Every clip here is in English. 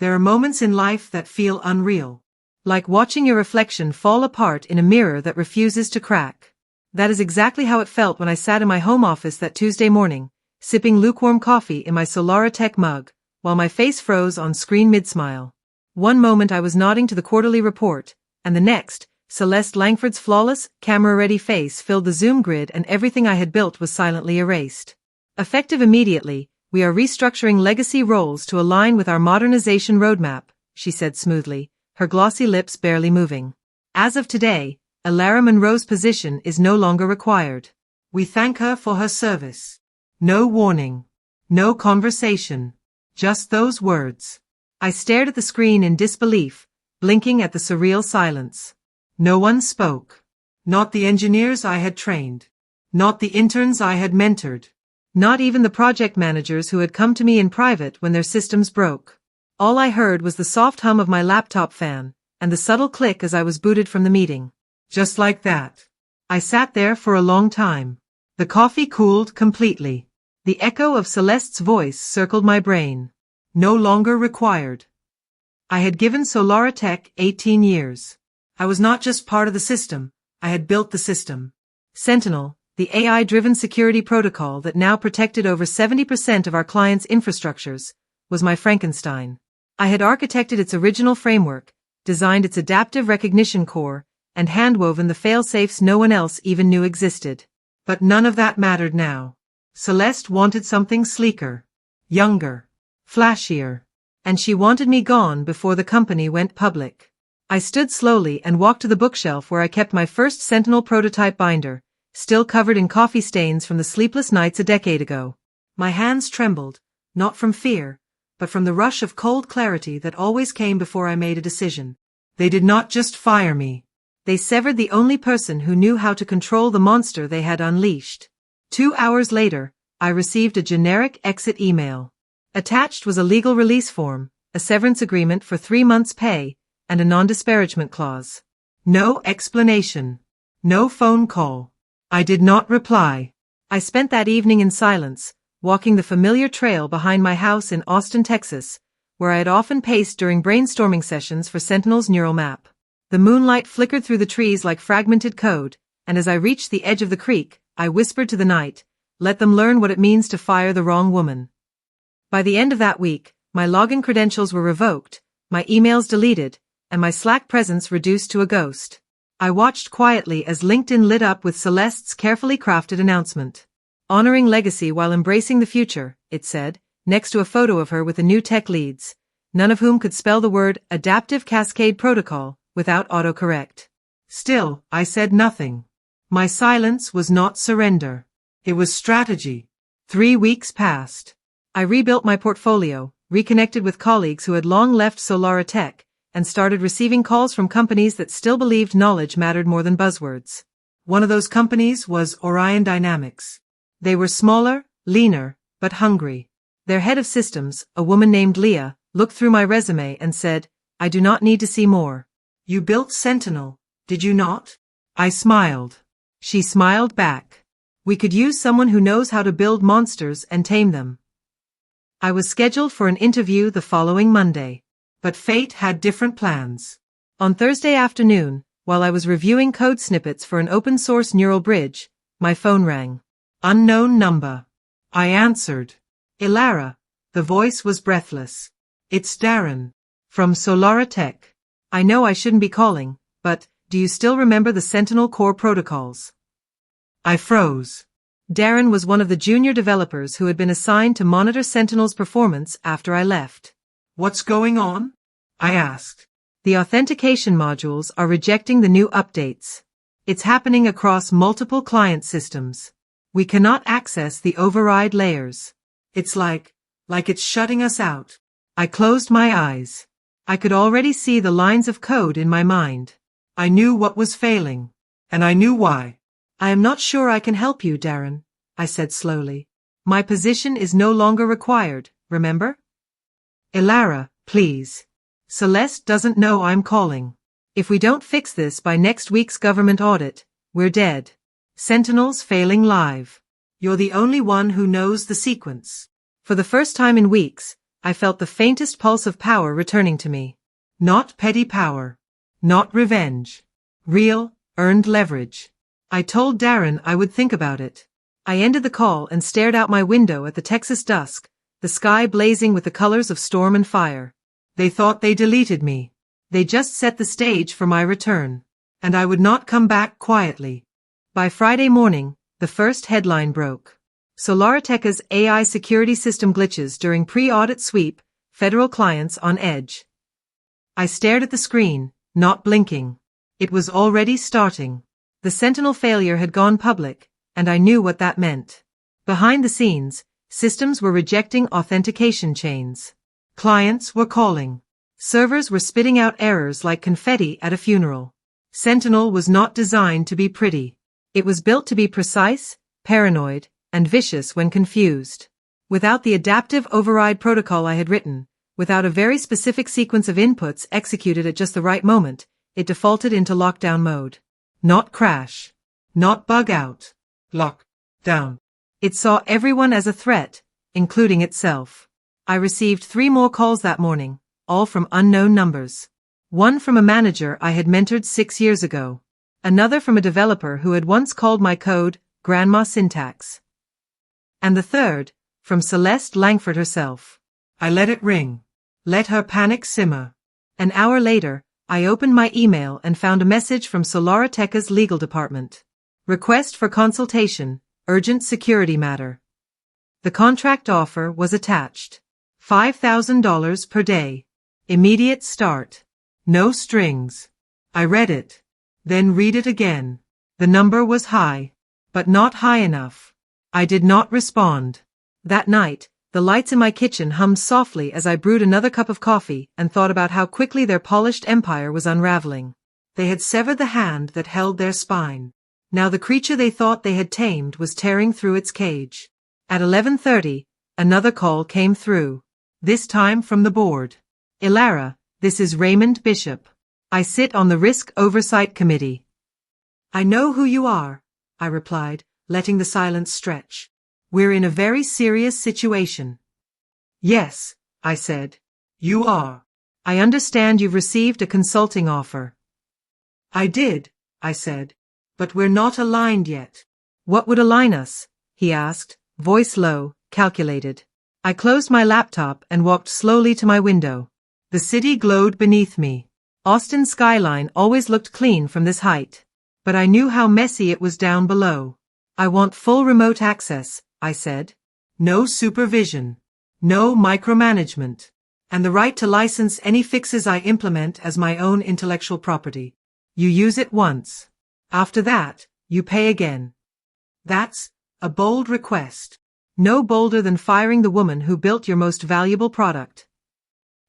There are moments in life that feel unreal. Like watching your reflection fall apart in a mirror that refuses to crack. That is exactly how it felt when I sat in my home office that Tuesday morning, sipping lukewarm coffee in my Elara Tech mug, while my face froze on screen mid-smile. One moment I was nodding to the quarterly report, and the next, Celeste Langford's flawless, camera-ready face filled the Zoom grid and everything I had built was silently erased. Effective immediately, we are restructuring legacy roles to align with our modernization roadmap, she said smoothly, her glossy lips barely moving. As of today, Elara Monroe's position is no longer required. We thank her for her service. No warning. No conversation. Just those words. I stared at the screen in disbelief, blinking at the surreal silence. No one spoke. Not the engineers I had trained. Not the interns I had mentored. Not even the project managers who had come to me in private when their systems broke. All I heard was the soft hum of my laptop fan, and the subtle click as I was booted from the meeting. Just like that. I sat there for a long time. The coffee cooled completely. The echo of Celeste's voice circled my brain. No longer required. I had given Elara Tech 18 years. I was not just part of the system, I had built the system. Sentinel, the AI-driven security protocol that now protected over 70% of our clients' infrastructures, was my Frankenstein. I had architected its original framework, designed its adaptive recognition core, and handwoven the fail-safes no one else even knew existed. But none of that mattered now. Celeste wanted something sleeker, younger, flashier, and she wanted me gone before the company went public. I stood slowly and walked to the bookshelf where I kept my first Sentinel prototype binder, still covered in coffee stains from the sleepless nights a decade ago. My hands trembled, not from fear, but from the rush of cold clarity that always came before I made a decision. They did not just fire me. They severed the only person who knew how to control the monster they had unleashed. 2 hours later, I received a generic exit email. Attached was a legal release form, a severance agreement for 3 months' pay, and a non-disparagement clause. No explanation. No phone call. I did not reply. I spent that evening in silence, walking the familiar trail behind my house in Austin, Texas, where I had often paced during brainstorming sessions for Sentinel's neural map. The moonlight flickered through the trees like fragmented code, and as I reached the edge of the creek, I whispered to the night, "Let them learn what it means to fire the wrong woman." By the end of that week, my login credentials were revoked, my emails deleted, and my Slack presence reduced to a ghost. I watched quietly as LinkedIn lit up with Celeste's carefully crafted announcement. Honoring legacy while embracing the future, it said, next to a photo of her with the new tech leads, none of whom could spell the word Adaptive Cascade Protocol without autocorrect. Still, I said nothing. My silence was not surrender. It was strategy. 3 weeks passed. I rebuilt my portfolio, reconnected with colleagues who had long left Elara Tech, and started receiving calls from companies that still believed knowledge mattered more than buzzwords. One of those companies was Orion Dynamics. They were smaller, leaner, but hungry. Their head of systems, a woman named Leah, looked through my resume and said, "I do not need to see more. You built Sentinel, did you not?" I smiled. She smiled back. "We could use someone who knows how to build monsters and tame them." I was scheduled for an interview the following Monday. But fate had different plans. On Thursday afternoon, while I was reviewing code snippets for an open-source neural bridge, my phone rang. Unknown number. I answered. "Elara." The voice was breathless. "It's Darren. From Elara Tech. I know I shouldn't be calling, but do you still remember the Sentinel core protocols?" I froze. Darren was one of the junior developers who had been assigned to monitor Sentinel's performance after I left. "What's going on?" I asked. "The authentication modules are rejecting the new updates. It's happening across multiple client systems. We cannot access the override layers. It's like it's shutting us out." I closed my eyes. I could already see the lines of code in my mind. I knew what was failing, and I knew why. "I am not sure I can help you, Darren," I said slowly. "My position is no longer required, remember?" "Elara, please. Celeste doesn't know I'm calling. If we don't fix this by next week's government audit, we're dead. Sentinel's failing live. You're the only one who knows the sequence." For the first time in weeks, I felt the faintest pulse of power returning to me. Not petty power. Not revenge. Real, earned leverage. I told Darren I would think about it. I ended the call and stared out my window at the Texas dusk, the sky blazing with the colors of storm and fire. They thought they deleted me. They just set the stage for my return. And I would not come back quietly. By Friday morning, the first headline broke. Solarateca's AI security system glitches during pre-audit sweep, federal clients on edge. I stared at the screen, not blinking. It was already starting. The Sentinel failure had gone public, and I knew what that meant. Behind the scenes, systems were rejecting authentication chains. Clients were calling. Servers were spitting out errors like confetti at a funeral. Sentinel was not designed to be pretty. It was built to be precise, paranoid, and vicious when confused. Without the adaptive override protocol I had written, without a very specific sequence of inputs executed at just the right moment, it defaulted into lockdown mode. Not crash. Not bug out. Lock. Down. It saw everyone as a threat, including itself. I received 3 more calls that morning, all from unknown numbers. One from a manager I had mentored 6 years ago. Another from a developer who had once called my code grandma syntax. And the third, from Celeste Langford herself. I let it ring. Let her panic simmer. An hour later, I opened my email and found a message from Solarateca's legal department. Request for consultation, urgent security matter. The contract offer was attached. $5,000 per day. Immediate start. No strings. I read it. Then read it again. The number was high, but not high enough. I did not respond. That night, the lights in my kitchen hummed softly as I brewed another cup of coffee and thought about how quickly their polished empire was unraveling. They had severed the hand that held their spine. Now the creature they thought they had tamed was tearing through its cage. At 11:30, another call came through. This time from the board. Elara, this is Raymond Bishop. I sit on the Risk Oversight Committee. I know who you are, I replied, letting the silence stretch. We're in a very serious situation. Yes, I said. You are. I understand you've received a consulting offer. I did, I said. But we're not aligned yet. What would align us? He asked, voice low, calculated. I closed my laptop and walked slowly to my window. The city glowed beneath me. Austin's skyline always looked clean from this height. But I knew how messy it was down below. I want full remote access, I said. No supervision. No micromanagement. And the right to license any fixes I implement as my own intellectual property. You use it once. After that, you pay again. That's a bold request. No bolder than firing the woman who built your most valuable product.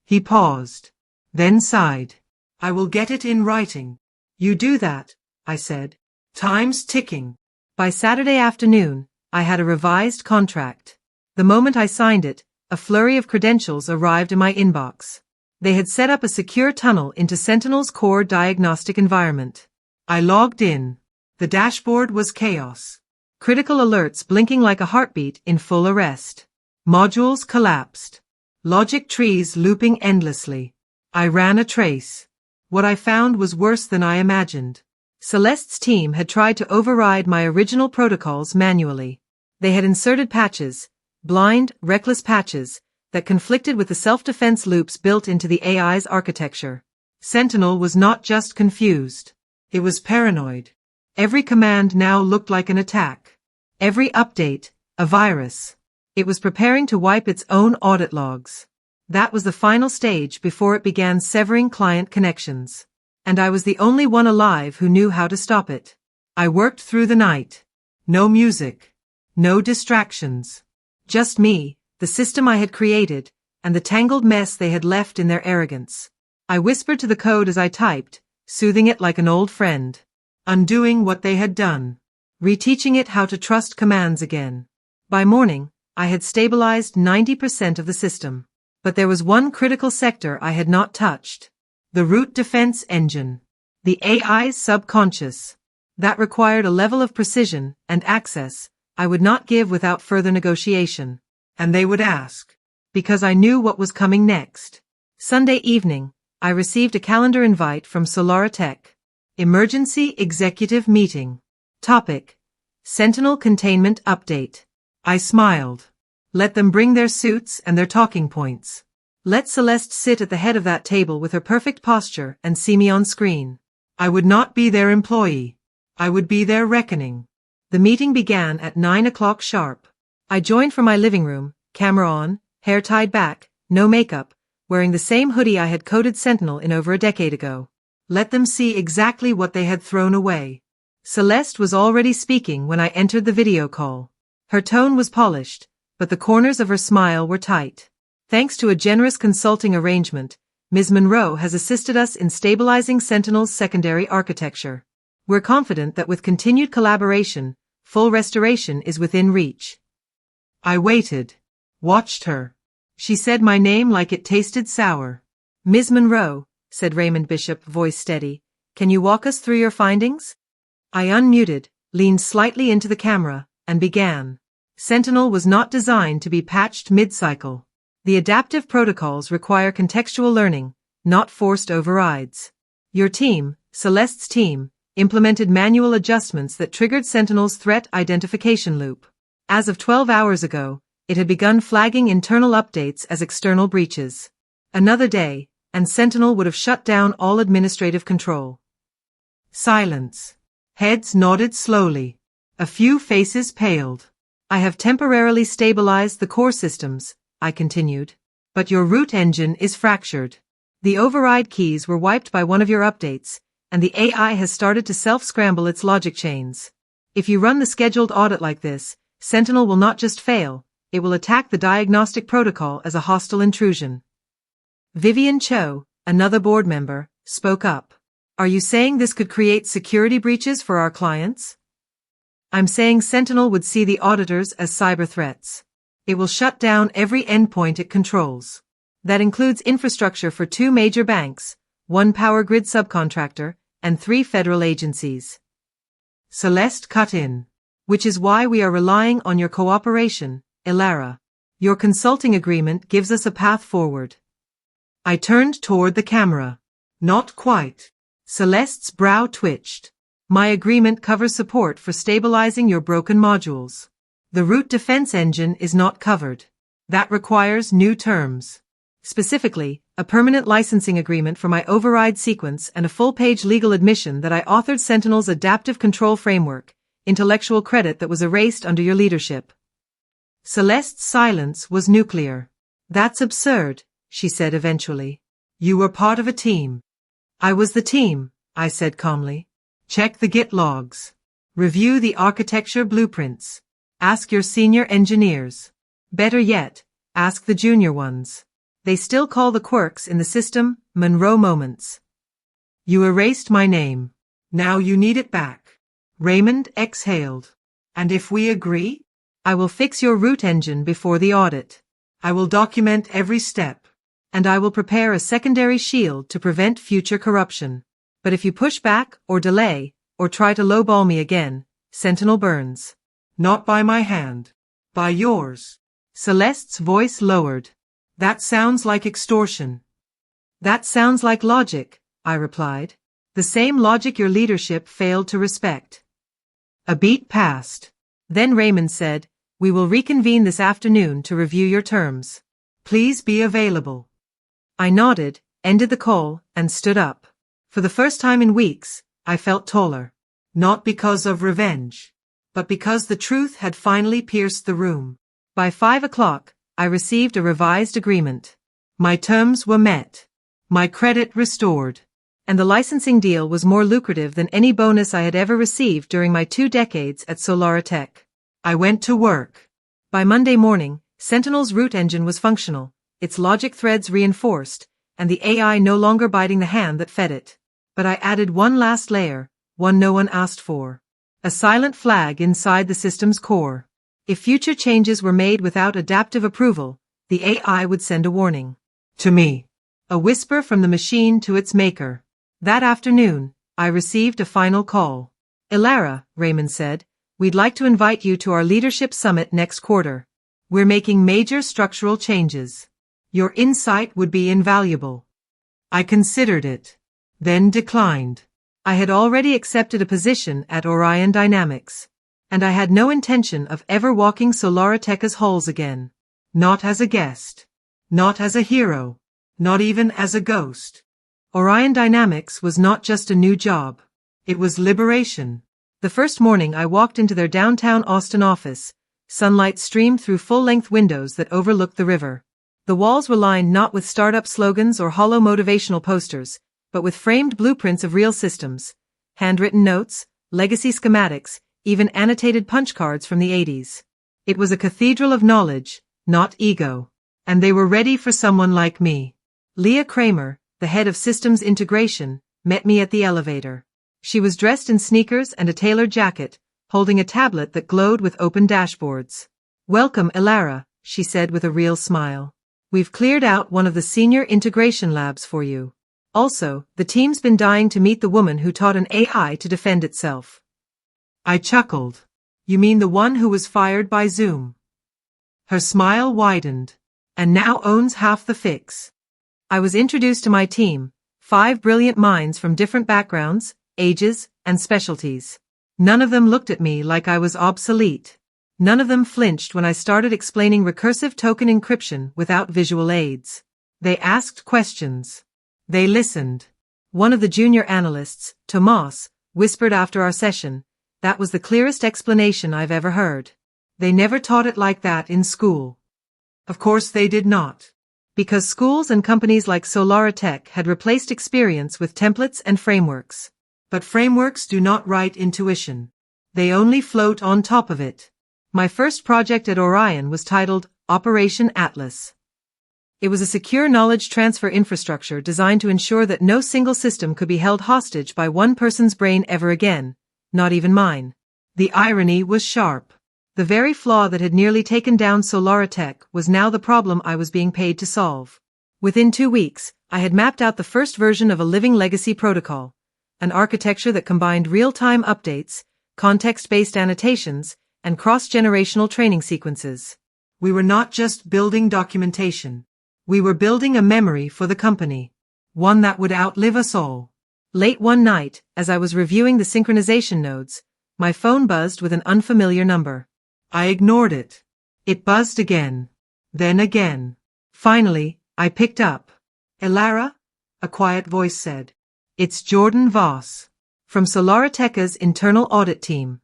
He paused. Then sighed. I will get it in writing. You do that, I said. Time's ticking. By Saturday afternoon, I had a revised contract. The moment I signed it, a flurry of credentials arrived in my inbox. They had set up a secure tunnel into Sentinel's core diagnostic environment. I logged in. The dashboard was chaos. Critical alerts blinking like a heartbeat in full arrest. Modules collapsed. Logic trees looping endlessly. I ran a trace. What I found was worse than I imagined. Celeste's team had tried to override my original protocols manually. They had inserted patches, blind, reckless patches, that conflicted with the self-defense loops built into the AI's architecture. Sentinel was not just confused. It was paranoid. Every command now looked like an attack. Every update, a virus. It was preparing to wipe its own audit logs. That was the final stage before it began severing client connections. And I was the only one alive who knew how to stop it. I worked through the night. No music. No distractions. Just me, the system I had created, and the tangled mess they had left in their arrogance. I whispered to the code as I typed, soothing it like an old friend. Undoing what they had done. Reteaching it how to trust commands again. By morning, I had stabilized 90% of the system. But there was one critical sector I had not touched. The root defense engine. The AI's subconscious. That required a level of precision and access I would not give without further negotiation. And they would ask, Because I knew what was coming next. Sunday evening, I received a calendar invite from Elara Tech. Emergency Executive Meeting. Topic: Sentinel Containment Update. I smiled. Let them bring their suits and their talking points. Let Celeste sit at the head of that table with her perfect posture and see me on screen. I would not be their employee. I would be their reckoning. The meeting began at 9 o'clock sharp. I joined from my living room, camera on, hair tied back, no makeup, wearing the same hoodie I had coded Sentinel in over a decade ago. Let them see exactly what they had thrown away. Celeste was already speaking when I entered the video call. Her tone was polished, but the corners of her smile were tight. Thanks to a generous consulting arrangement, Ms. Monroe has assisted us in stabilizing Sentinel's secondary architecture. We're confident that with continued collaboration, full restoration is within reach. I waited. Watched her. She said my name like it tasted sour. Ms. Monroe, said Raymond Bishop, voice steady, can you walk us through your findings? I unmuted, leaned slightly into the camera, and began. Sentinel was not designed to be patched mid-cycle. The adaptive protocols require contextual learning, not forced overrides. Your team, Celeste's team, implemented manual adjustments that triggered Sentinel's threat identification loop. As of 12 hours ago, it had begun flagging internal updates as external breaches. Another day, and Sentinel would have shut down all administrative control. Silence. Heads nodded slowly. A few faces paled. I have temporarily stabilized the core systems, I continued. But your root engine is fractured. The override keys were wiped by one of your updates, and the AI has started to self-scramble its logic chains. If you run the scheduled audit like this, Sentinel will not just fail, it will attack the diagnostic protocol as a hostile intrusion. Vivian Cho, another board member, spoke up. Are you saying this could create security breaches for our clients? I'm saying Sentinel would see the auditors as cyber threats. It will shut down every endpoint it controls. That includes infrastructure for 2 major banks, 1 power grid subcontractor, and 3 federal agencies. Celeste cut in. Which is why we are relying on your cooperation, Elara. Your consulting agreement gives us a path forward. I turned toward the camera. Not quite. Celeste's brow twitched. My agreement covers support for stabilizing your broken modules. The root defense engine is not covered. That requires new terms. Specifically, a permanent licensing agreement for my override sequence and a full-page legal admission that I authored Sentinel's adaptive control framework, intellectual credit that was erased under your leadership. Celeste's silence was nuclear. That's absurd, she said eventually. You were part of a team. I was the team, I said calmly. Check the Git logs. Review the architecture blueprints. Ask your senior engineers. Better yet, ask the junior ones. They still call the quirks in the system Monroe moments. You erased my name. Now you need it back. Raymond exhaled. And if we agree? I will fix your root engine before the audit. I will document every step. And I will prepare a secondary shield to prevent future corruption. But if you push back or delay, or try to lowball me again, Sentinel burns. Not by my hand. By yours. Celeste's voice lowered. That sounds like extortion. That sounds like logic, I replied. The same logic your leadership failed to respect. A beat passed. Then Raymond said, we will reconvene this afternoon to review your terms. Please be available. I nodded, ended the call, and stood up. For the first time in weeks, I felt taller. Not because of revenge, but because the truth had finally pierced the room. By 5 o'clock, I received a revised agreement. My terms were met. My credit restored. And the licensing deal was more lucrative than any bonus I had ever received during my 2 decades at Elara Tech. I went to work. By Monday morning, Sentinel's root engine was functional, its logic threads reinforced, and the AI no longer biting the hand that fed it. But I added one last layer, one no one asked for. A silent flag inside the system's core. If future changes were made without adaptive approval, the AI would send a warning. To me. A whisper from the machine to its maker. That afternoon, I received a final call. Elara, Raymond said, we'd like to invite you to our leadership summit next quarter. We're making major structural changes. Your insight would be invaluable. I considered it, then declined. I had already accepted a position at Orion Dynamics, and I had no intention of ever walking Solara Tech's halls again. Not as a guest. Not as a hero. Not even as a ghost. Orion Dynamics was not just a new job. It was liberation. The first morning I walked into their downtown Austin office, sunlight streamed through full-length windows that overlooked the river. The walls were lined not with startup slogans or hollow motivational posters, but with framed blueprints of real systems, handwritten notes, legacy schematics, even annotated punch cards from the 80s. It was a cathedral of knowledge, not ego. And they were ready for someone like me. Leah Kramer, the head of systems integration, met me at the elevator. She was dressed in sneakers and a tailored jacket, holding a tablet that glowed with open dashboards. "Welcome, Elara," she said with a real smile. "We've cleared out one of the senior integration labs for you. Also, the team's been dying to meet the woman who taught an AI to defend itself." I chuckled. "You mean the one who was fired by Zoom?" Her smile widened. "And now owns half the fix." I was introduced to my team, 5 brilliant minds from different backgrounds, ages, and specialties. None of them looked at me like I was obsolete. None of them flinched when I started explaining recursive token encryption without visual aids. They asked questions. They listened. One of the junior analysts, Tomas, whispered after our session, "That was the clearest explanation I've ever heard. They never taught it like that in school." Of course they did not. Because schools and companies like Solara Tech had replaced experience with templates and frameworks. But frameworks do not write intuition. They only float on top of it. My first project at Orion was titled Operation Atlas. It was a secure knowledge transfer infrastructure designed to ensure that no single system could be held hostage by one person's brain ever again, not even mine. The irony was sharp. The very flaw that had nearly taken down Solara Tech was now the problem I was being paid to solve. Within 2 weeks, I had mapped out the first version of a living legacy protocol, an architecture that combined real-time updates, context-based annotations, and cross-generational training sequences. We were not just building documentation. We were building a memory for the company. One that would outlive us all. Late one night, as I was reviewing the synchronization nodes, my phone buzzed with an unfamiliar number. I ignored it. It buzzed again. Then again. Finally, I picked up. "Elara?" a quiet voice said. "It's Jordan Voss. From Solara Tech's internal audit team."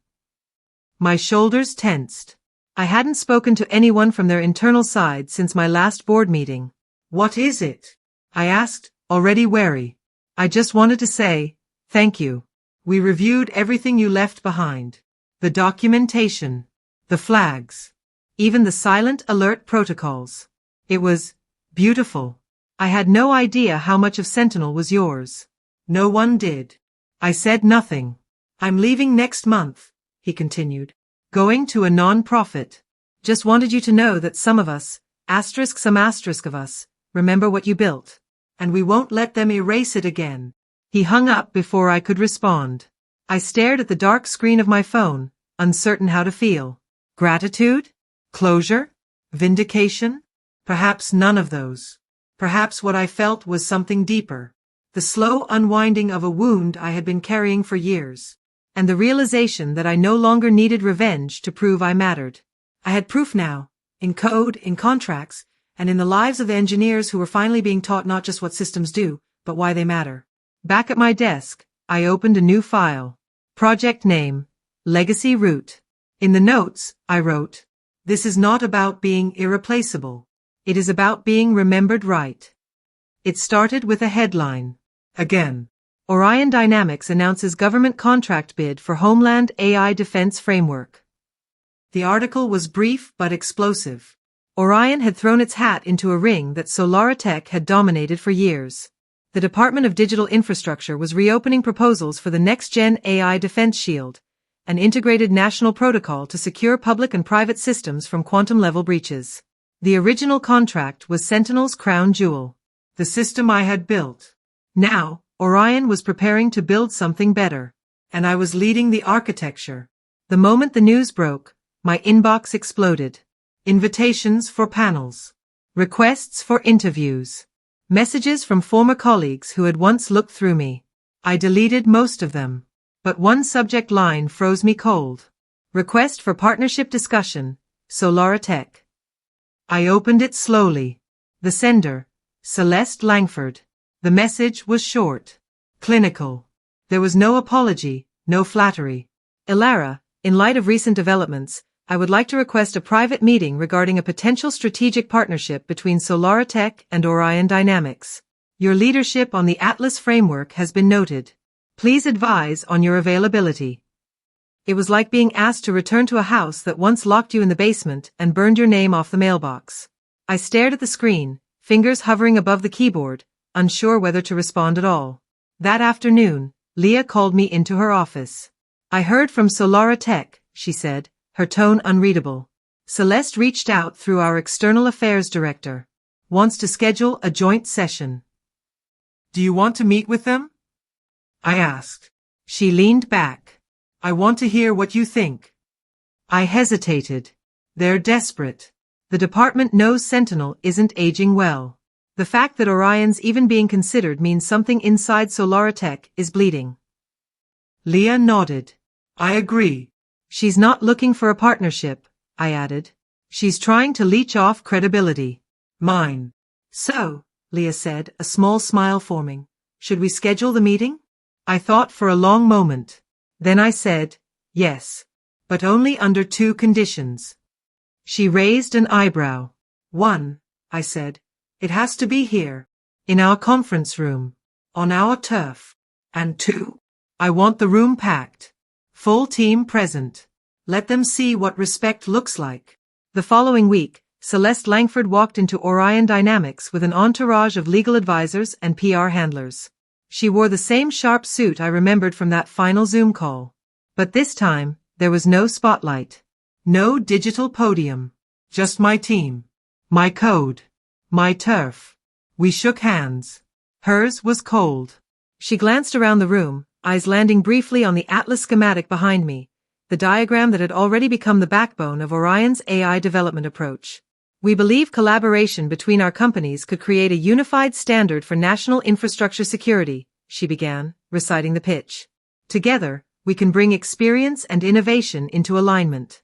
My shoulders tensed. I hadn't spoken to anyone from their internal side since my last board meeting. "What is it?" I asked, already wary. "I just wanted to say, thank you. We reviewed everything you left behind. The documentation. The flags. Even the silent alert protocols. It was beautiful. I had no idea how much of Sentinel was yours." No one did. I said nothing. "I'm leaving next month," he continued. "Going to a non-profit. Just wanted you to know that some of us, some asterisk of us, remember what you built. And we won't let them erase it again." He hung up before I could respond. I stared at the dark screen of my phone, uncertain how to feel. Gratitude? Closure? Vindication? Perhaps none of those. Perhaps what I felt was something deeper. The slow unwinding of a wound I had been carrying for years. And the realization that I no longer needed revenge to prove I mattered. I had proof now, in code, in contracts, and in the lives of the engineers who were finally being taught not just what systems do, but why they matter. Back at my desk, I opened a new file. Project name, Legacy Root. In the notes, I wrote, "This is not about being irreplaceable. It is about being remembered right." It started with a headline. Again. Orion Dynamics announces government contract bid for Homeland AI Defense Framework. The article was brief but explosive. Orion had thrown its hat into a ring that Solara Tech had dominated for years. The Department of Digital Infrastructure was reopening proposals for the next-gen AI defense shield, an integrated national protocol to secure public and private systems from quantum-level breaches. The original contract was Sentinel's crown jewel, the system I had built. Now, Orion was preparing to build something better, and I was leading the architecture. The moment the news broke, my inbox exploded. invitations for panels, requests for interviews, messages from former colleagues who had once looked through me. I deleted most of them, but one subject line froze me cold. Request for partnership discussion, Elara Tech. I opened it slowly. The sender, Celeste Langford. The message was short, clinical. There was no apology, no flattery. Elara, in light of recent developments, I would like to request a private meeting regarding a potential strategic partnership between Elara Tech and Orion Dynamics. Your leadership on the Atlas framework has been noted. Please advise on your availability. It was like being asked to return to a house that once locked you in the basement and burned your name off the mailbox. I stared at the screen, fingers hovering above the keyboard, unsure whether to respond at all. That afternoon, Leah called me into her office. I heard from Elara Tech, she said, her tone unreadable. Celeste reached out through our external affairs director. Wants to schedule a joint session. Do you want to meet with them? I asked. She leaned back. I want to hear what you think. I hesitated. They're desperate. The department knows Sentinel isn't aging well. The fact that Orion's even being considered means something inside Elara Tech is bleeding. Leah nodded. I agree. She's not looking for a partnership, I added. She's trying to leech off credibility. Mine. So, Leah said, a small smile forming. Should we schedule the meeting? I thought for a long moment. Then I said, yes. But only under 2 conditions. She raised an eyebrow. 1, I said. It has to be here. In our conference room. On our turf. And 2, I want the room packed. Full team present. Let them see what respect looks like. The following week, Celeste Langford walked into Orion Dynamics with an entourage of legal advisors and PR handlers. She wore the same sharp suit I remembered from that final Zoom call. But this time, there was no spotlight. No digital podium. Just my team. My code. My turf. We shook hands. Hers was cold. She glanced around the room, eyes landing briefly on the Atlas schematic behind me, the diagram that had already become the backbone of Orion's AI development approach. We believe collaboration between our companies could create a unified standard for national infrastructure security, she began, reciting the pitch. Together, we can bring experience and innovation into alignment.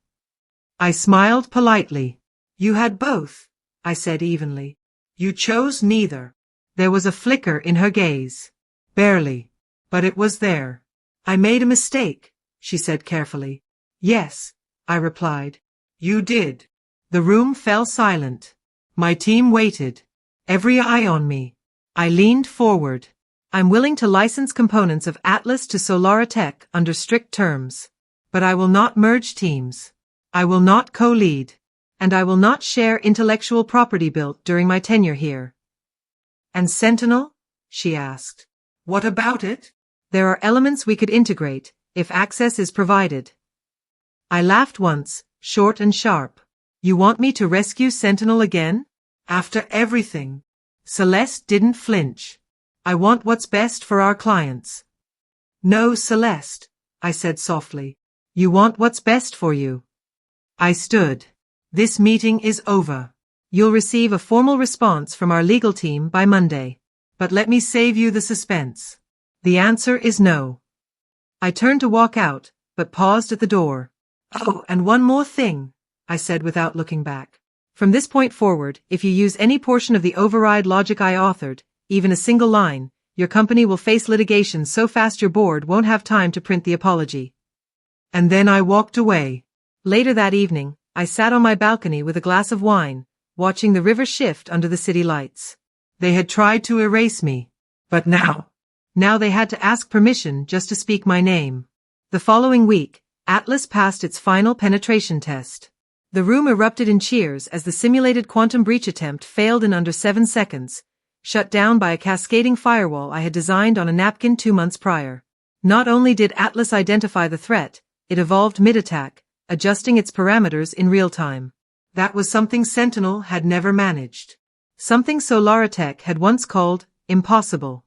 I smiled politely. You had both, I said evenly. You chose neither. There was a flicker in her gaze. Barely. But it was there. I made a mistake, she said carefully. Yes, I replied. You did. The room fell silent. My team waited. Every eye on me. I leaned forward. I'm willing to license components of Atlas to Elara Tech under strict terms. But I will not merge teams. I will not co-lead. And I will not share intellectual property built during my tenure here. And Sentinel? She asked. What about it? There are elements we could integrate, if access is provided. I laughed once, short and sharp. You want me to rescue Sentinel again? After everything? Celeste didn't flinch. I want what's best for our clients. No, Celeste, I said softly. You want what's best for you. I stood. This meeting is over. You'll receive a formal response from our legal team by Monday. But let me save you the suspense. The answer is no. I turned to walk out, but paused at the door. Oh, and one more thing, I said without looking back. From this point forward, if you use any portion of the override logic I authored, even a single line, your company will face litigation so fast your board won't have time to print the apology. And then I walked away. Later that evening, I sat on my balcony with a glass of wine, watching the river shift under the city lights. They had tried to erase me. But now they had to ask permission just to speak my name. The following week, Atlas passed its final penetration test. The room erupted in cheers as the simulated quantum breach attempt failed in under 7 seconds, shut down by a cascading firewall I had designed on a napkin 2 months prior. Not only did Atlas identify the threat, it evolved mid-attack, adjusting its parameters in real time. That was something Sentinel had never managed. Something Elara Tech had once called impossible.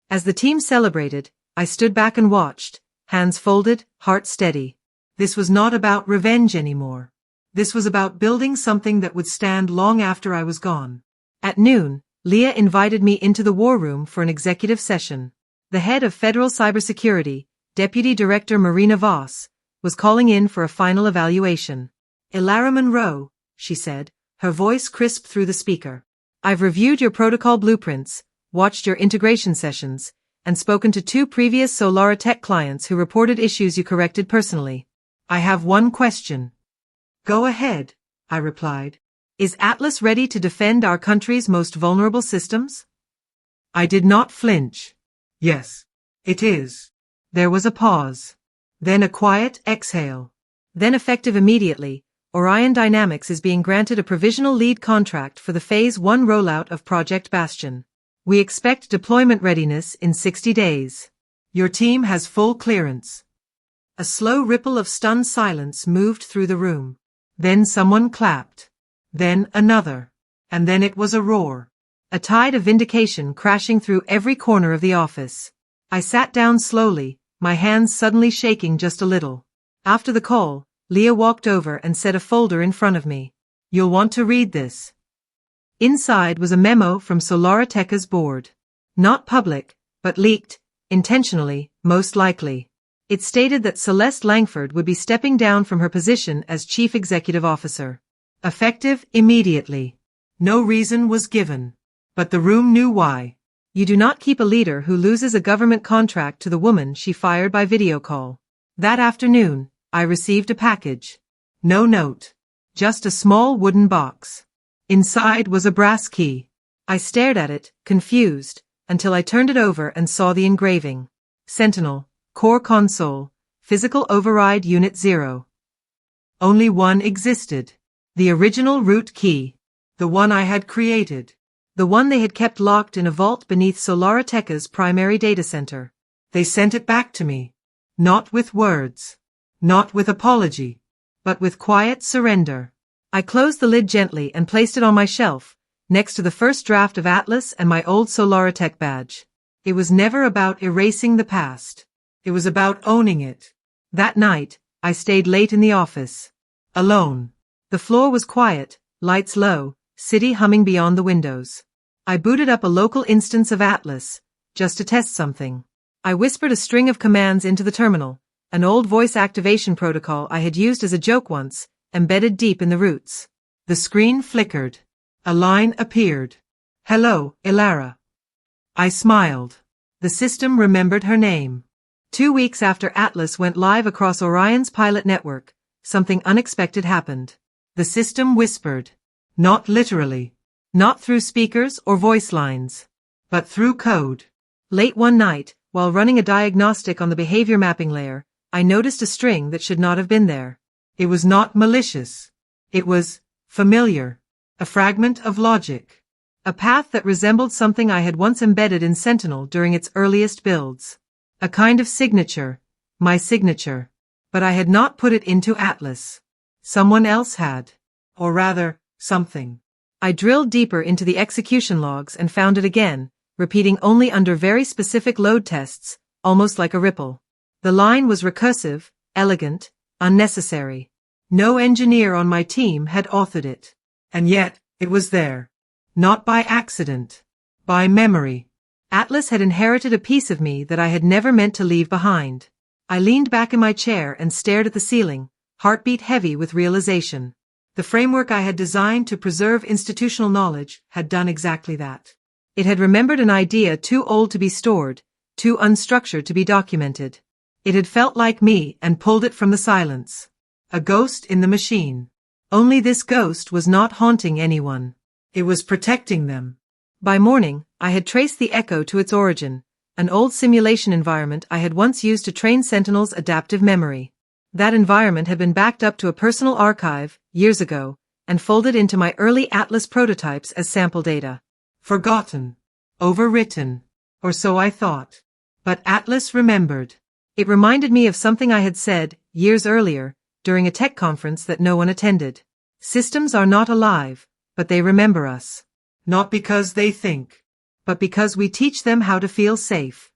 As the team celebrated, I stood back and watched, hands folded, heart steady. This was not about revenge anymore. This was about building something that would stand long after I was gone. At noon, Leah invited me into the war room for an executive session. The head of Federal Cybersecurity, Deputy Director Marina Voss, was calling in for a final evaluation. Elara Monroe, she said, her voice crisp through the speaker. I've reviewed your protocol blueprints, watched your integration sessions, and spoken to 2 previous Solara Tech clients who reported issues you corrected personally. I have one question. Go ahead, I replied. Is Atlas ready to defend our country's most vulnerable systems? I did not flinch. Yes, it is. There was a pause. Then a quiet exhale. Then effective immediately, Orion Dynamics is being granted a provisional lead contract for the Phase 1 rollout of Project Bastion. We expect deployment readiness in 60 days. Your team has full clearance. A slow ripple of stunned silence moved through the room. Then someone clapped. Then another. And then it was a roar. A tide of vindication crashing through every corner of the office. I sat down slowly, my hands suddenly shaking just a little. After the call, Leah walked over and set a folder in front of me. You'll want to read this. Inside was a memo from Solara Tech's board. Not public, but leaked, intentionally, most likely. It stated that Celeste Langford would be stepping down from her position as Chief Executive Officer. Effective immediately. No reason was given. But the room knew why. You do not keep a leader who loses a government contract to the woman she fired by video call. That afternoon, I received a package. No note. Just a small wooden box. Inside was a brass key. I stared at it, confused, until I turned it over and saw the engraving. Sentinel, Core Console, Physical Override Unit 0. Only one existed. The original root key. The one I had created. The one they had kept locked in a vault beneath Solara Tech's primary data center. They sent it back to me. Not with words. Not with apology. But with quiet surrender. I closed the lid gently and placed it on my shelf, next to the first draft of Atlas and my old Solara Tech badge. It was never about erasing the past. It was about owning it. That night, I stayed late in the office. Alone. The floor was quiet, lights low, city humming beyond the windows. I booted up a local instance of Atlas, just to test something. I whispered a string of commands into the terminal, an old voice activation protocol I had used as a joke once, embedded deep in the roots. The screen flickered. A line appeared. Hello, Elara. I smiled. The system remembered her name. 2 weeks after Atlas went live across Orion's pilot network, something unexpected happened. The system whispered. Not literally. Not through speakers or voice lines. But through code. Late one night, while running a diagnostic on the behavior mapping layer, I noticed a string that should not have been there. It was not malicious. It was familiar. A fragment of logic. A path that resembled something I had once embedded in Sentinel during its earliest builds. A kind of signature. My signature. But I had not put it into Atlas. Someone else had. Or rather, something. I drilled deeper into the execution logs and found it again, repeating only under very specific load tests, almost like a ripple. The line was recursive, elegant, unnecessary. No engineer on my team had authored it. And yet, it was there. Not by accident. By memory. Atlas had inherited a piece of me that I had never meant to leave behind. I leaned back in my chair and stared at the ceiling, heartbeat heavy with realization. The framework I had designed to preserve institutional knowledge had done exactly that. It had remembered an idea too old to be stored, too unstructured to be documented. It had felt like me and pulled it from the silence. A ghost in the machine. Only this ghost was not haunting anyone. It was protecting them. By morning, I had traced the echo to its origin, an old simulation environment I had once used to train Sentinel's adaptive memory. That environment had been backed up to a personal archive, years ago, and folded into my early Atlas prototypes as sample data. Forgotten. Overwritten. Or so I thought. But Atlas remembered. It reminded me of something I had said, years earlier, during a tech conference that no one attended. Systems are not alive, but they remember us. Not because they think, but because we teach them how to feel safe.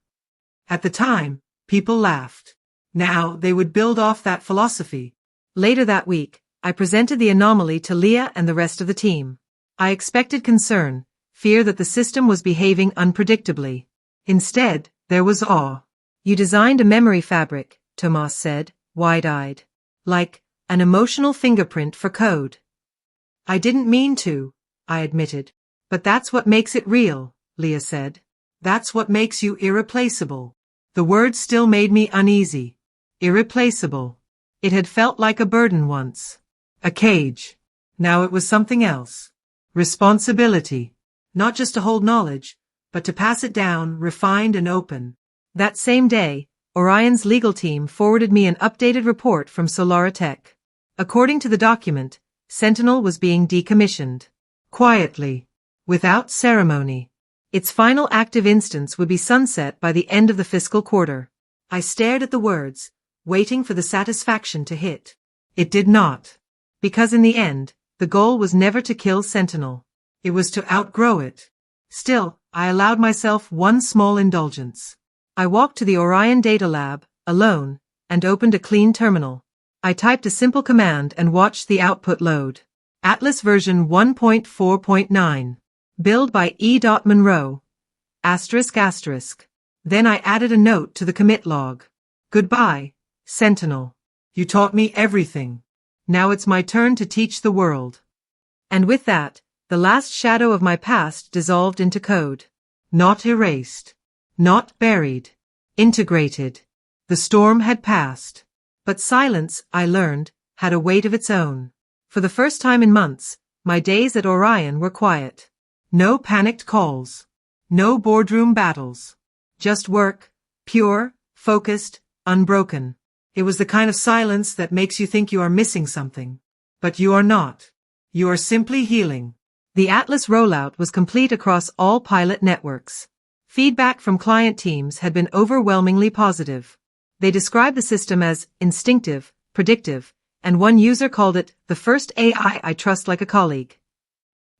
At the time, people laughed. Now they would build off that philosophy. Later that week, I presented the anomaly to Leah and the rest of the team. I expected concern, fear that the system was behaving unpredictably. Instead, there was awe. You designed a memory fabric, Tomas said, wide-eyed. Like an emotional fingerprint for code. I didn't mean to, I admitted. But that's what makes it real, Leah said. That's what makes you irreplaceable. The word still made me uneasy. Irreplaceable. It had felt like a burden once. A cage. Now it was something else. Responsibility. Not just to hold knowledge, but to pass it down, refined and open. That same day, Orion's legal team forwarded me an updated report from Solara Tech. According to the document, Sentinel was being decommissioned. Quietly. Without ceremony. Its final active instance would be sunset by the end of the fiscal quarter. I stared at the words, waiting for the satisfaction to hit. It did not. Because in the end, the goal was never to kill Sentinel. It was to outgrow it. Still, I allowed myself one small indulgence. I walked to the Orion Data Lab, alone, and opened a clean terminal. I typed a simple command and watched the output load. Atlas version 1.4.9. Build by Elara Monroe. ***. Then I added a note to the commit log. Goodbye, Sentinel. You taught me everything. Now it's my turn to teach the world. And with that, the last shadow of my past dissolved into code. Not erased. Not buried. Integrated. The storm had passed. But silence, I learned, had a weight of its own. For the first time in months, my days at Orion were quiet. No panicked calls. No boardroom battles. Just work, pure, focused, unbroken. It was the kind of silence that makes you think you are missing something. But you are not. You are simply healing. The Atlas rollout was complete across all pilot networks. Feedback from client teams had been overwhelmingly positive. They described the system as instinctive, predictive, and one user called it the first AI I trust like a colleague.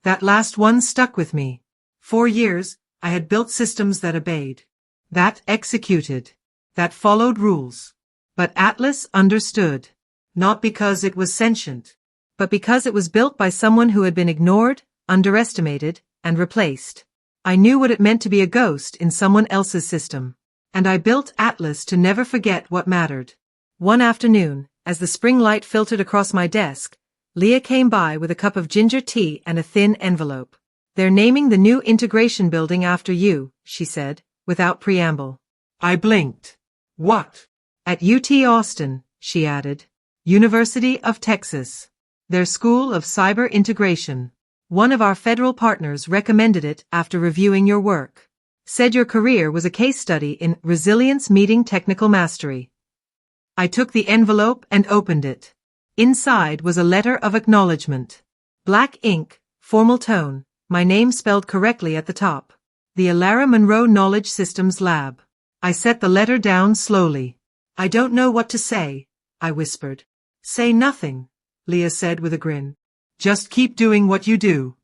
That last one stuck with me. 4 years, I had built systems that obeyed. That executed. That followed rules. But Atlas understood. Not because it was sentient, but because it was built by someone who had been ignored, underestimated, and replaced. I knew what it meant to be a ghost in someone else's system. And I built Atlas to never forget what mattered. One afternoon, as the spring light filtered across my desk, Leah came by with a cup of ginger tea and a thin envelope. They're naming the new integration building after you, she said, without preamble. I blinked. What? At UT Austin, she added. University of Texas. Their School of Cyber Integration. One of our federal partners recommended it after reviewing your work. Said your career was a case study in resilience meeting technical mastery. I took the envelope and opened it. Inside was a letter of acknowledgement. Black ink, formal tone, my name spelled correctly at the top. The Elara Monroe Knowledge Systems Lab. I set the letter down slowly. I don't know what to say, I whispered. Say nothing, Leah said with a grin. Just keep doing what you do.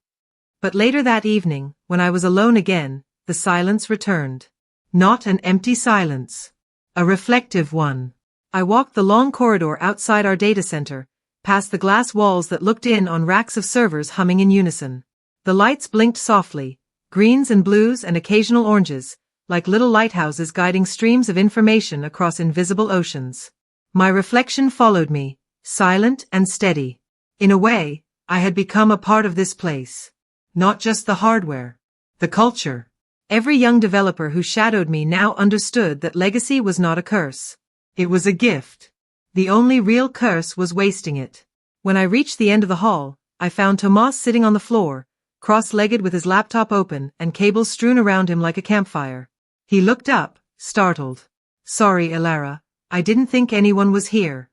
But later that evening, when I was alone again, the silence returned. Not an empty silence. A reflective one. I walked the long corridor outside our data center, past the glass walls that looked in on racks of servers humming in unison. The lights blinked softly, greens and blues and occasional oranges, like little lighthouses guiding streams of information across invisible oceans. My reflection followed me, silent and steady. In a way, I had become a part of this place. Not just the hardware. The culture. Every young developer who shadowed me now understood that legacy was not a curse. It was a gift. The only real curse was wasting it. When I reached the end of the hall, I found Tomas sitting on the floor, cross-legged with his laptop open and cables strewn around him like a campfire. He looked up, startled. Sorry, Elara, I didn't think anyone was here.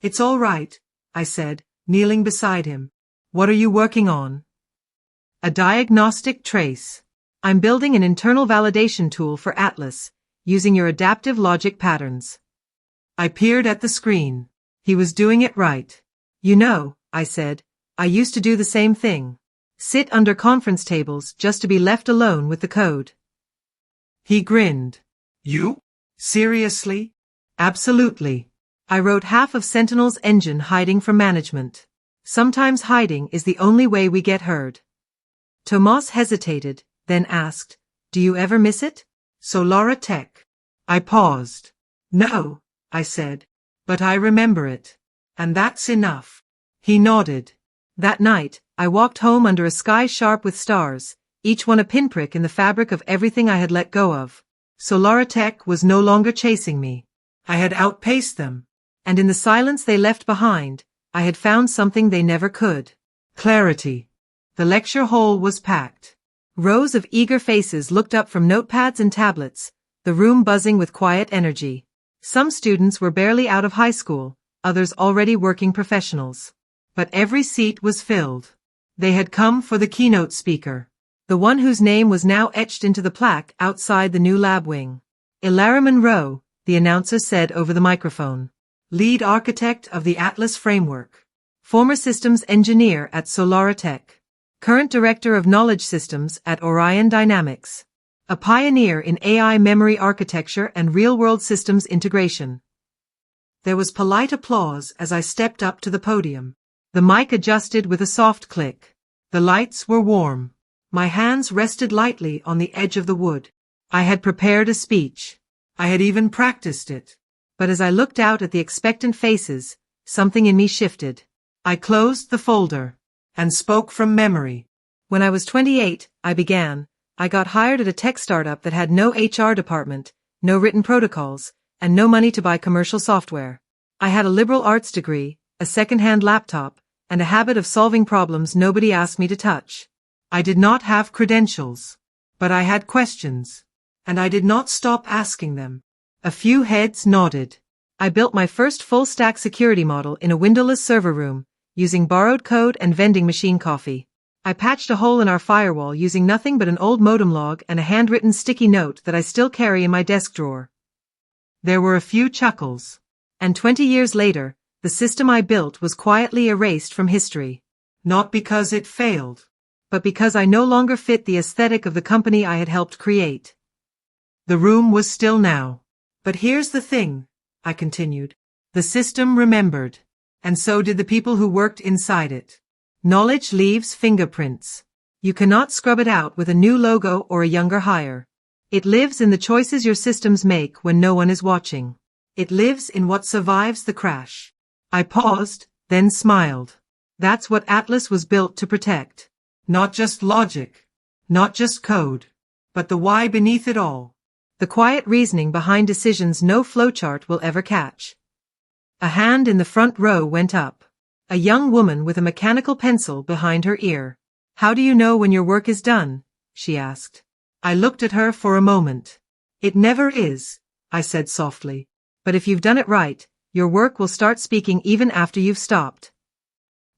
It's all right, I said, kneeling beside him. What are you working on? A diagnostic trace. I'm building an internal validation tool for Atlas, using your adaptive logic patterns. I peered at the screen. He was doing it right. You know, I said, I used to do the same thing. Sit under conference tables just to be left alone with the code. He grinned. You? Seriously? Absolutely. I wrote half of Sentinel's engine hiding from management. Sometimes hiding is the only way we get heard. Tomas hesitated, then asked, "Do you ever miss it?" Solara Tech. I paused. "No," I said. "But I remember it. And that's enough." He nodded. That night, I walked home under a sky sharp with stars, each one a pinprick in the fabric of everything I had let go of. Solara Tech was no longer chasing me. I had outpaced them. And in the silence they left behind, I had found something they never could. Clarity. The lecture hall was packed. Rows of eager faces looked up from notepads and tablets, the room buzzing with quiet energy. Some students were barely out of high school, others already working professionals. But every seat was filled. They had come for the keynote speaker, the one whose name was now etched into the plaque outside the new lab wing. Elara Monroe, the announcer said over the microphone. Lead architect of the Atlas framework. Former systems engineer at Solara Tech. Current director of knowledge systems at Orion Dynamics. A pioneer in AI memory architecture and real-world systems integration. There was polite applause as I stepped up to the podium. The mic adjusted with a soft click. The lights were warm. My hands rested lightly on the edge of the wood. I had prepared a speech. I had even practiced it. But as I looked out at the expectant faces, something in me shifted. I closed the folder and spoke from memory. When I was 28, I began. I got hired at a tech startup that had no HR department, no written protocols, and no money to buy commercial software. I had a liberal arts degree, a second-hand laptop, and a habit of solving problems nobody asked me to touch. I did not have credentials, but I had questions, and I did not stop asking them. A few heads nodded. I built my first full-stack security model in a windowless server room, using borrowed code and vending machine coffee. I patched a hole in our firewall using nothing but an old modem log and a handwritten sticky note that I still carry in my desk drawer. There were a few chuckles. And 20 years later, the system I built was quietly erased from history. Not because it failed, but because I no longer fit the aesthetic of the company I had helped create. The room was still now. But here's the thing, I continued. The system remembered. And so did the people who worked inside it. Knowledge leaves fingerprints. You cannot scrub it out with a new logo or a younger hire. It lives in the choices your systems make when no one is watching. It lives in what survives the crash. I paused, then smiled. That's what Atlas was built to protect. Not just logic, not just code, but the why beneath it all. The quiet reasoning behind decisions no flowchart will ever catch. A hand in the front row went up. A young woman with a mechanical pencil behind her ear. "How do you know when your work is done?" she asked. I looked at her for a moment. "It never is," I said softly. "But if you've done it right, your work will start speaking even after you've stopped."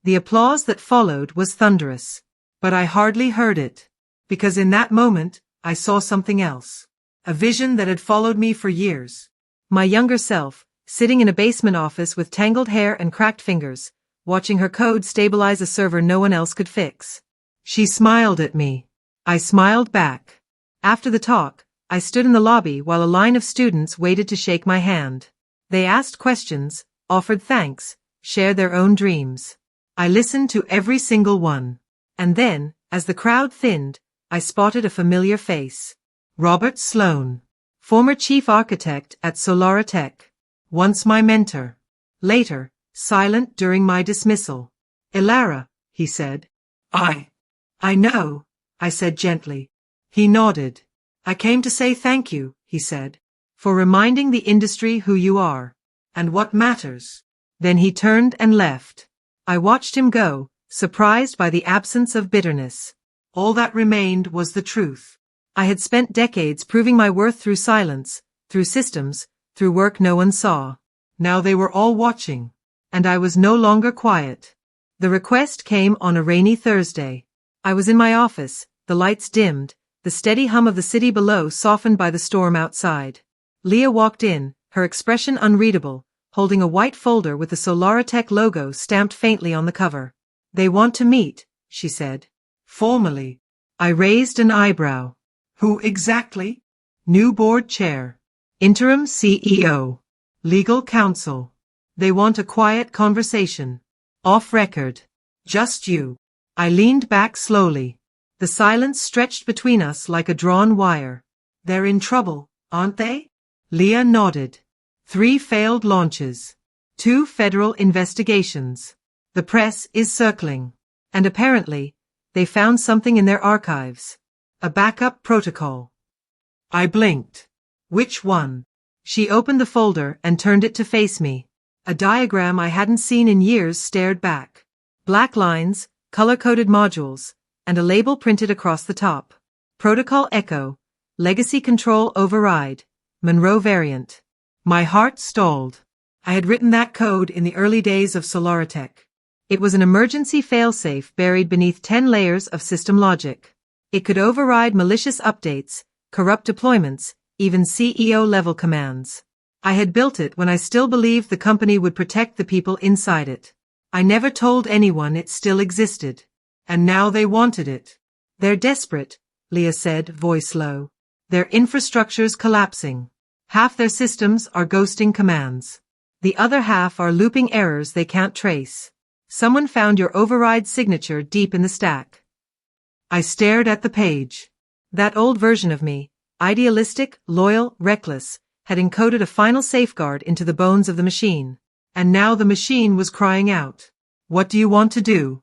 The applause that followed was thunderous. But I hardly heard it. Because in that moment, I saw something else. A vision that had followed me for years. My younger self, sitting in a basement office with tangled hair and cracked fingers, watching her code stabilize a server no one else could fix. She smiled at me. I smiled back. After the talk, I stood in the lobby while a line of students waited to shake my hand. They asked questions, offered thanks, shared their own dreams. I listened to every single one. And then, as the crowd thinned, I spotted a familiar face. Robert Sloan, former chief architect at Solara Tech. Once my mentor. Later, silent during my dismissal. "Elara," he said. I know," I said gently. He nodded. "I came to say thank you," he said, "for reminding the industry who you are, and what matters." Then he turned and left. I watched him go, surprised by the absence of bitterness. All that remained was the truth. I had spent decades proving my worth through silence, through systems, through work no one saw. Now they were all watching. And I was no longer quiet. The request came on a rainy Thursday. I was in my office, the lights dimmed, the steady hum of the city below softened by the storm outside. Leah walked in, her expression unreadable, holding a white folder with the Solara Tech logo stamped faintly on the cover. "They want to meet," she said. Formally. I raised an eyebrow. "Who exactly?" "New board chair. Interim CEO. Legal counsel. They want a quiet conversation. Off record." Just you. I leaned back slowly. The silence stretched between us like a drawn wire. They're in trouble, aren't they? Leah nodded. 3 failed launches. 2 federal investigations. The press is circling. And apparently, they found something in their archives. A backup protocol. I blinked. Which one? She opened the folder and turned it to face me. A diagram I hadn't seen in years stared back. Black lines, color-coded modules, and a label printed across the top. Protocol Echo, Legacy Control Override, Monroe Variant. My heart stalled. I had written that code in the early days of Solaritech. It was an emergency failsafe buried beneath 10 layers of system logic. It could override malicious updates, corrupt deployments, even CEO-level commands. I had built it when I still believed the company would protect the people inside it. I never told anyone it still existed. And now they wanted it. They're desperate, Leah said, voice low. Their infrastructure's collapsing. Half their systems are ghosting commands. The other half are looping errors they can't trace. Someone found your override signature deep in the stack. I stared at the page. That old version of me, idealistic, loyal, reckless, had encoded a final safeguard into the bones of the machine. And now the machine was crying out. What do you want to do?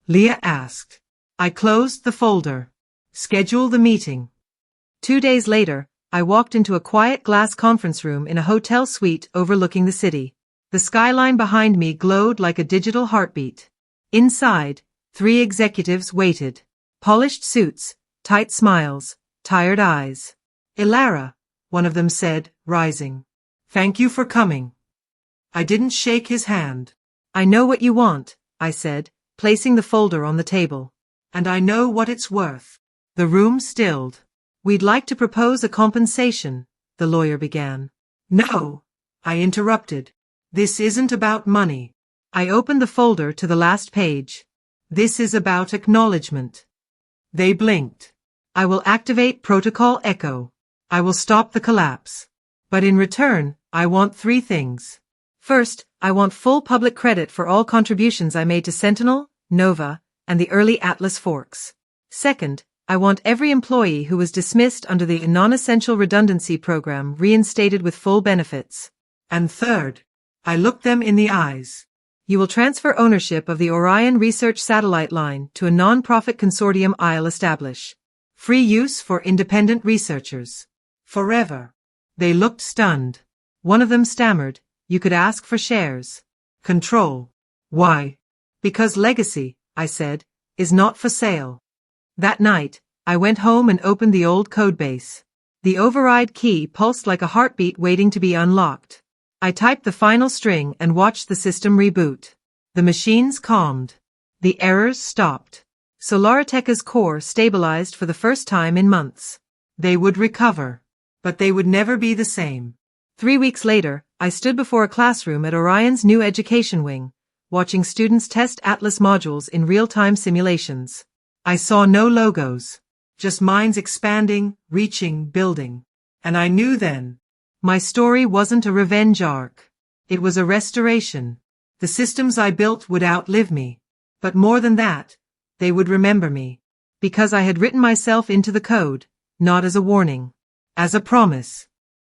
Leah asked. I closed the folder. Schedule the meeting. 2 days later, I walked into a quiet glass conference room in a hotel suite overlooking the city. The skyline behind me glowed like a digital heartbeat. Inside, 3 executives waited. Polished suits, tight smiles, tired eyes. Elara, one of them said, rising. Thank you for coming. I didn't shake his hand. I know what you want, I said, placing the folder on the table. And I know what it's worth. The room stilled. We'd like to propose a compensation, the lawyer began. No, I interrupted. This isn't about money. I opened the folder to the last page. This is about acknowledgement. They blinked. I will activate Protocol Echo. I will stop the collapse. But in return, I want 3 things. First, I want full public credit for all contributions I made to Sentinel, Nova, and the early Atlas forks. Second, I want every employee who was dismissed under the non-essential redundancy program reinstated with full benefits. And third, I looked them in the eyes. You will transfer ownership of the Orion Research Satellite Line to a non-profit consortium I'll establish. Free use for independent researchers. Forever. They looked stunned. One of them stammered, you could ask for shares. Control. Why? Because legacy, I said, is not for sale. That night, I went home and opened the old codebase. The override key pulsed like a heartbeat waiting to be unlocked. I typed the final string and watched the system reboot. The machines calmed. The errors stopped. Solaritech's core stabilized for the first time in months. They would recover. But they would never be the same. 3 weeks later, I stood before a classroom at Orion's new education wing, watching students test Atlas modules in real-time simulations. I saw no logos. Just minds expanding, reaching, building. And I knew then. My story wasn't a revenge arc. It was a restoration. The systems I built would outlive me. But more than that, they would remember me. Because I had written myself into the code, not as a warning. As a promise.